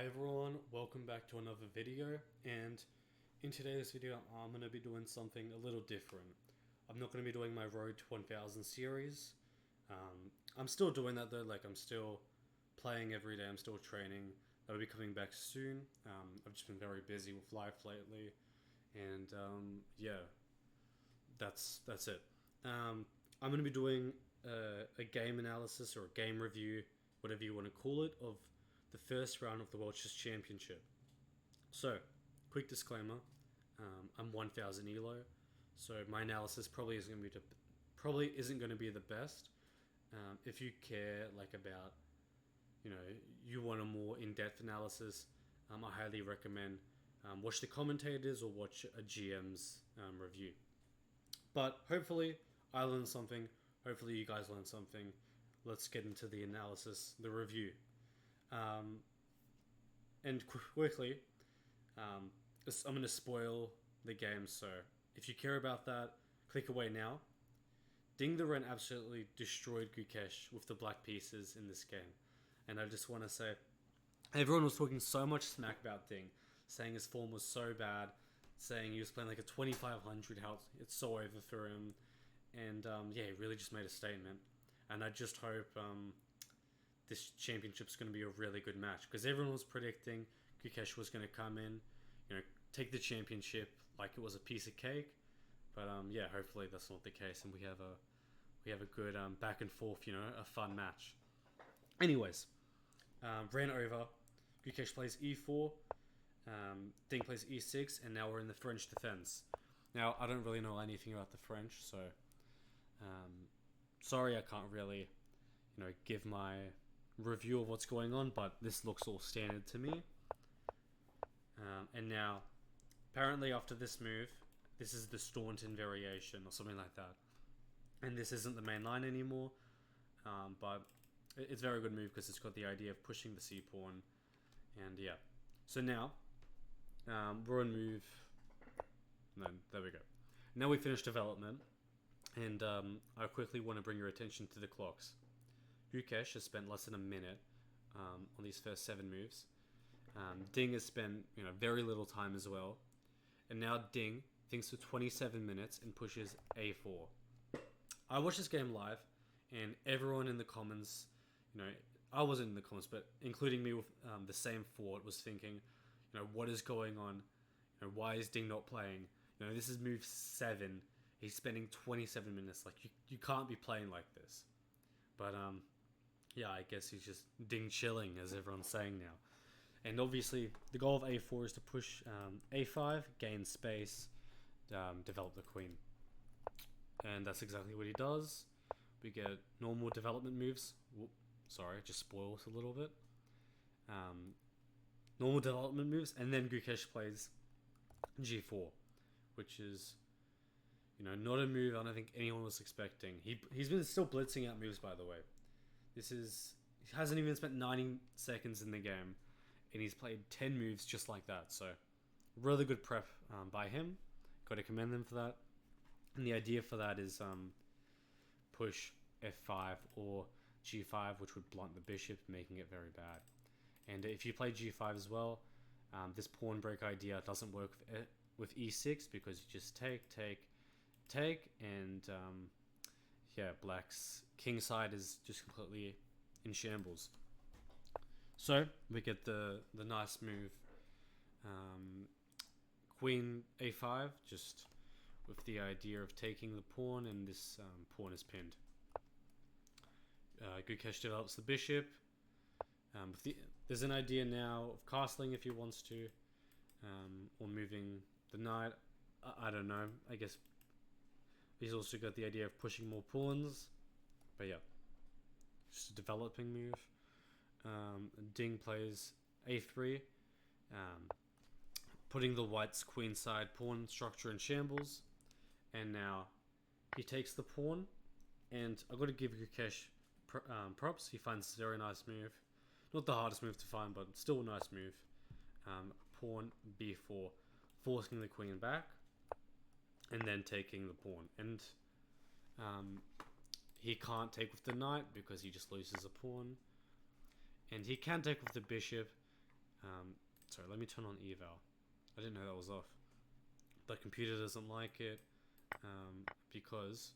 Hi everyone, welcome back to another video, and in today's video I'm going to be doing something a little different. I'm not going to be doing my Road to 1000 series. I'm still doing that though, like I'm still playing every day, I'm still training. That'll be coming back soon. I've just been very busy with life lately, and yeah, that's it. I'm going to be doing a game analysis or a game review, whatever you want to call it, of the first round of the World Chess Championship. So, quick disclaimer: I'm 1000 elo, so my analysis probably isn't going to be the best. If you care like about you want a more in-depth analysis, I highly recommend watch the commentators or watch a GM's review. But hopefully, I learned something. Hopefully, you guys learned something. Let's get into the analysis, the review. Um, and quickly, I'm going to spoil the game, so if you care about that, click away now. Ding the Ren absolutely destroyed Gukesh with the black pieces in this game. And I just want to say, everyone was talking so much smack about Ding, saying his form was so bad, saying he was playing like a 2500, how it's so over for him. And yeah, he really just made a statement. And I just hope this championship's going to be a really good match, because everyone was predicting Gukesh was going to come in, take the championship like it was a piece of cake. But yeah, hopefully that's not the case, and we have a good back and forth, a fun match. Anyways, ran over. Gukesh plays e4. Ding plays e6, and now we're in the French defense. Now I don't really know anything about the French, so sorry I can't really, give my review of what's going on. But this looks all standard to me. And now, apparently after this move, this is the Staunton variation or something like that. And this isn't the main line anymore, but it's a very good move because it's got the idea of pushing the c-pawn. And yeah, so now we're on move. No, there we go. Now we finished development, and I quickly want to bring your attention to the clocks. Gukesh has spent less than a minute on these first 7 moves. Ding has spent very little time as well, and now Ding thinks for 27 minutes and pushes a4. I watched this game live, and everyone in the comments, I wasn't in the comments, but including me with the same thought, was thinking, what is going on? Why is Ding not playing? This is move 7. He's spending 27 minutes. Like, you can't be playing like this. But yeah, I guess he's just Ding chilling, as everyone's saying now. And obviously, the goal of a4 is to push a5, gain space, develop the queen. And that's exactly what he does. We get normal development moves. Sorry, just spoils a little bit. Normal development moves, and then Gukesh plays g4, which is, not a move I don't think anyone was expecting. He's been still blitzing out moves, by the way. He hasn't even spent 90 seconds in the game, and he's played 10 moves just like that. So, really good prep by him. Got to commend them for that. And the idea for that is push f5 or g5, which would blunt the bishop, making it very bad. And if you play g5 as well, this pawn break idea doesn't work with e6, because you just take, and yeah, black's king side is just completely in shambles. So we get the nice move, queen a5, just with the idea of taking the pawn, and this pawn is pinned. Gukesh develops the bishop. There's an idea now of castling if he wants to, or moving the knight. I don't know. I guess he's also got the idea of pushing more pawns. But yeah, just a developing move. Ding plays a3, putting the white's queenside pawn structure in shambles. And now he takes the pawn, and I've got to give Gukesh props. He finds a very nice move. Not the hardest move to find, but still a nice move. Pawn b4, forcing the queen back, and then taking the pawn. And he can't take with the knight because he just loses a pawn. And he can take with the bishop, Sorry, let me turn on eval. I didn't know that was off. The computer doesn't like it because,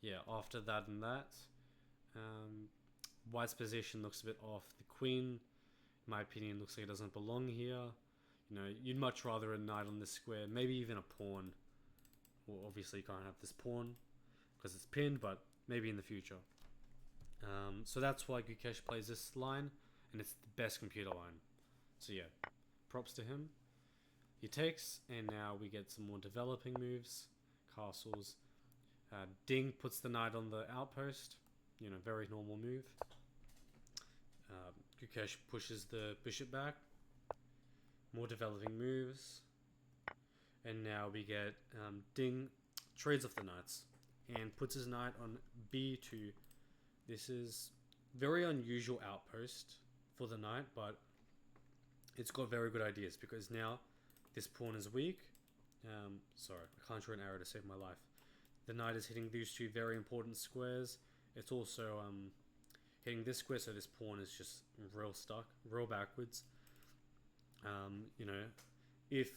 yeah, after that and that, white's position looks a bit off. The queen, in my opinion, looks like it doesn't belong here. You know, you'd much rather a knight on this square, maybe even a pawn. Well, obviously you can't have this pawn because it's pinned, but maybe in the future. So that's why Gukesh plays this line, and it's the best computer line. So yeah, props to him. He takes, and now we get some more developing moves, castles. Ding puts the knight on the outpost, you know, very normal move. Gukesh pushes the bishop back, more developing moves. And now we get Ding trades off the knights and puts his knight on b2. This is very unusual outpost for the knight, but it's got very good ideas because now this pawn is weak. Sorry, I can't draw an arrow to save my life. The knight is hitting these two very important squares. It's also hitting this square, so this pawn is just real stuck, real backwards. You know, if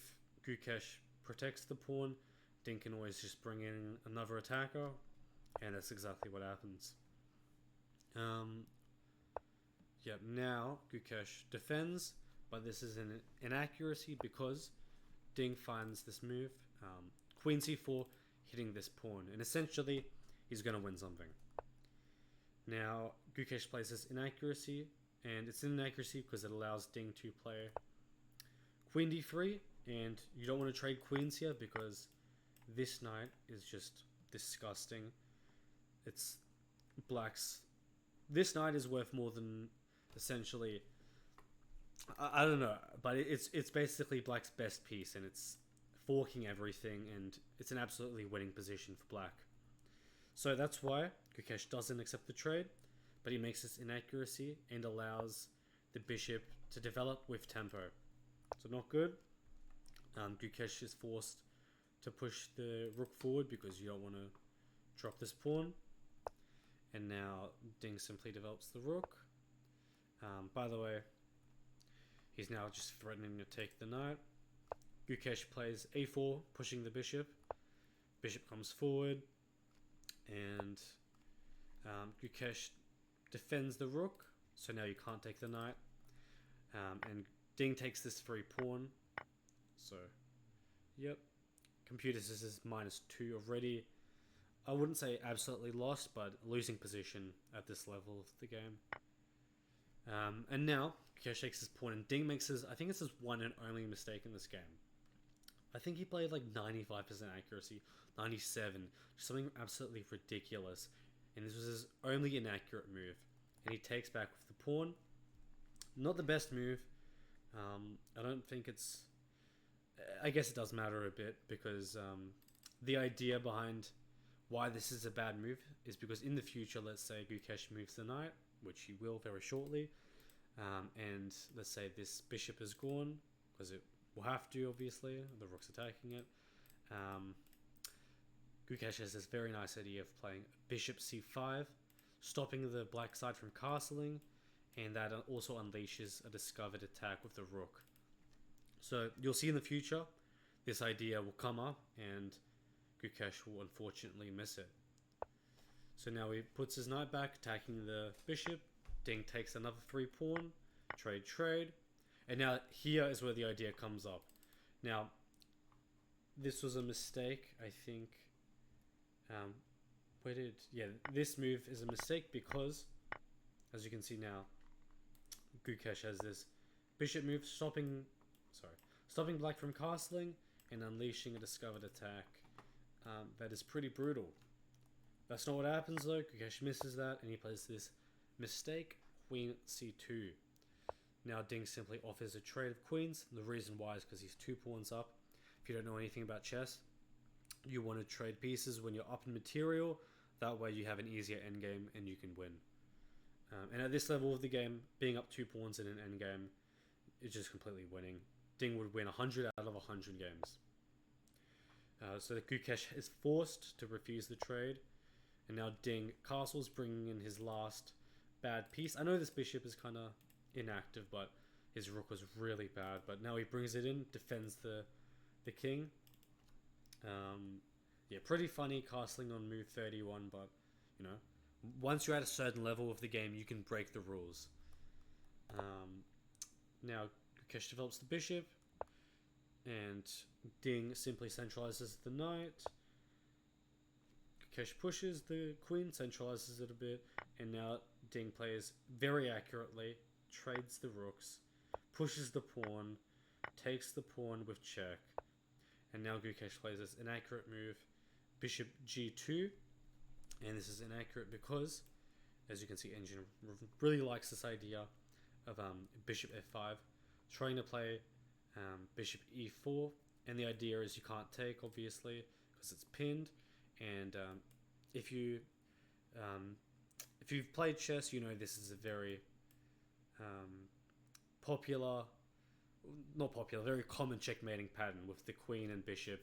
Gukesh protects the pawn, Ding can always just bring in another attacker, and that's exactly what happens. Yep, now Gukesh defends, but this is an inaccuracy because Ding finds this move, Queen c4, hitting this pawn, and essentially he's going to win something. Now Gukesh plays this inaccuracy, and it's an inaccuracy because it allows Ding to play Queen d3, and you don't want to trade queens here because this knight is just disgusting. It's black's. This knight is worth more than essentially. I don't know, but it's basically black's best piece, and it's forking everything, and it's an absolutely winning position for black. So that's why Gukesh doesn't accept the trade, but he makes this inaccuracy and allows the bishop to develop with tempo. So not good. Gukesh is forced to push the rook forward because you don't want to drop this pawn. And now Ding simply develops the rook. By the way, he's now just threatening to take the knight. Gukesh plays a4, pushing the bishop. Bishop comes forward, and Gukesh defends the rook, so now you can't take the knight. And Ding takes this free pawn. So, yep. Computer says is -2 already. I wouldn't say absolutely lost, but losing position at this level of the game. And now, Gukesh takes his pawn, and Ding makes his, I think it's his one and only mistake in this game. I think he played like 95% accuracy, 97, something absolutely ridiculous. And this was his only inaccurate move. And he takes back with the pawn. Not the best move. I don't think it's... I guess it does matter a bit because the idea behind why this is a bad move is because in the future, let's say Gukesh moves the knight, which he will very shortly, and let's say this bishop is gone, because it will have to, obviously, the rook's attacking it. Gukesh has this very nice idea of playing bishop c5, stopping the black side from castling, and that also unleashes a discovered attack with the rook. So you'll see in the future, this idea will come up, and Gukesh will unfortunately miss it. So now he puts his knight back, attacking the bishop. Ding takes another free pawn, trade. And now here is where the idea comes up. Now, this was a mistake, I think. This move is a mistake because, as you can see now, Gukesh has this bishop move stopping black from castling and unleashing a discovered attack. That is pretty brutal. That's not what happens though. Gukesh misses that and he plays this mistake, Queen c2. Now Ding simply offers a trade of queens. The reason why is because he's 2 pawns up. If you don't know anything about chess, you want to trade pieces when you're up in material. That way you have an easier endgame and you can win. And at this level of the game, being up 2 pawns in an endgame is just completely winning. Ding would win 100 out of 100 games. So Gukesh is forced to refuse the trade. And now Ding castles, bringing in his last bad piece. I know this bishop is kind of inactive, but his rook was really bad. But now he brings it in, defends the king. Yeah, pretty funny castling on move 31, but you know, once you're at a certain level of the game, you can break the rules. Now Gukesh develops the bishop, and Ding simply centralizes the knight. Gukesh pushes the queen, centralizes it a bit, and now Ding plays very accurately, trades the rooks, pushes the pawn, takes the pawn with check, and now Gukesh plays this inaccurate move, bishop g2, and this is inaccurate because, as you can see, Engine really likes this idea of bishop f5, trying to play bishop e4, and the idea is you can't take, obviously, because it's pinned, and if you've played chess, you know this is a very very common checkmating pattern with the queen and bishop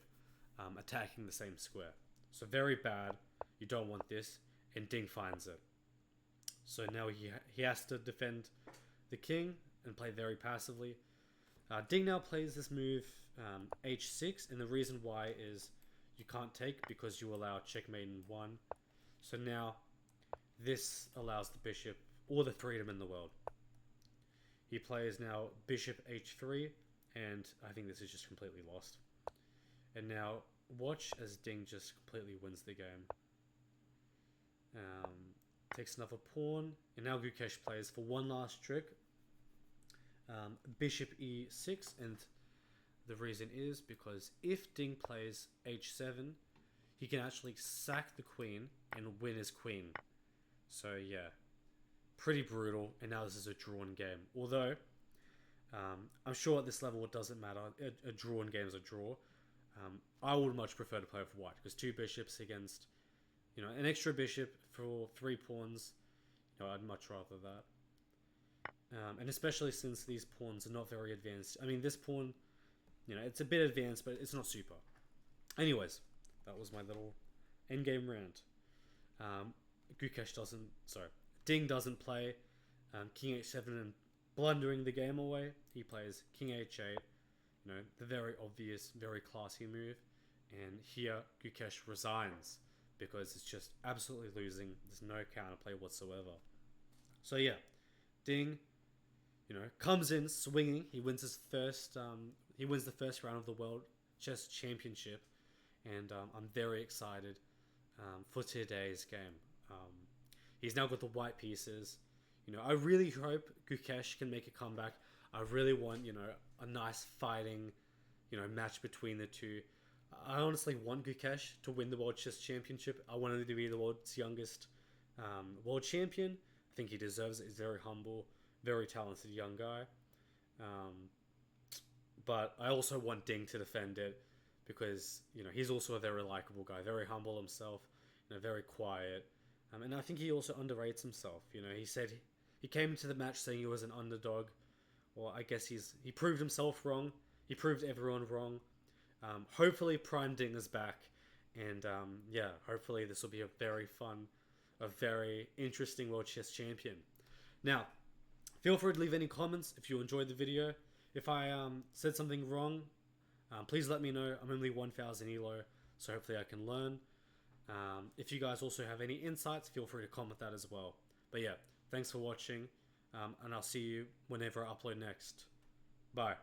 attacking the same square. So very bad. You don't want this, and Ding finds it. So now he has to defend the king and play very passively. Ding now plays this move h6, and the reason why is you can't take because you allow checkmate in 1. So now this allows the bishop all the freedom in the world. He plays now bishop h3, and I think this is just completely lost. And now watch as Ding just completely wins the game. Takes another pawn, and now Gukesh plays for one last trick, bishop e6, and the reason is because if Ding plays h7, he can actually sack the queen and win his queen. So yeah, pretty brutal, and now this is a drawn game. Although, I'm sure at this level it doesn't matter, a drawn game is a draw. I would much prefer to play with white, because 2 bishops against, you know, an extra bishop for 3 pawns, you know, I'd much rather that. And especially since these pawns are not very advanced. I mean, this pawn, you know, it's a bit advanced, but it's not super. Anyways, that was my little endgame rant. Ding doesn't play king h7 and blundering the game away. He plays king h8, you know, the very obvious, very classy move. And here, Gukesh resigns because it's just absolutely losing. There's no counterplay whatsoever. So yeah, Ding, you know, comes in swinging. He wins his first. He wins the first round of the World Chess Championship, and I'm very excited for today's game. He's now got the white pieces. You know, I really hope Gukesh can make a comeback. I really want, you know, a nice fighting, you know, match between the two. I honestly want Gukesh to win the World Chess Championship. I want him to be the world's youngest world champion. I think he deserves it. He's very humble, very talented young guy. But I also want Ding to defend it because, you know, he's also a very likable guy, very humble himself, you know, very quiet. And I think he also underrates himself. You know, he said he came into the match saying he was an underdog. Well, I guess he proved himself wrong. He proved everyone wrong. Hopefully Prime Ding is back. And yeah, hopefully this will be a very fun, a very interesting World Chess Champion. Now, feel free to leave any comments if you enjoyed the video. If I said something wrong, please let me know. I'm only 1000 elo, so hopefully I can learn. If you guys also have any insights, feel free to comment that as well. But yeah, thanks for watching, and I'll see you whenever I upload next. Bye.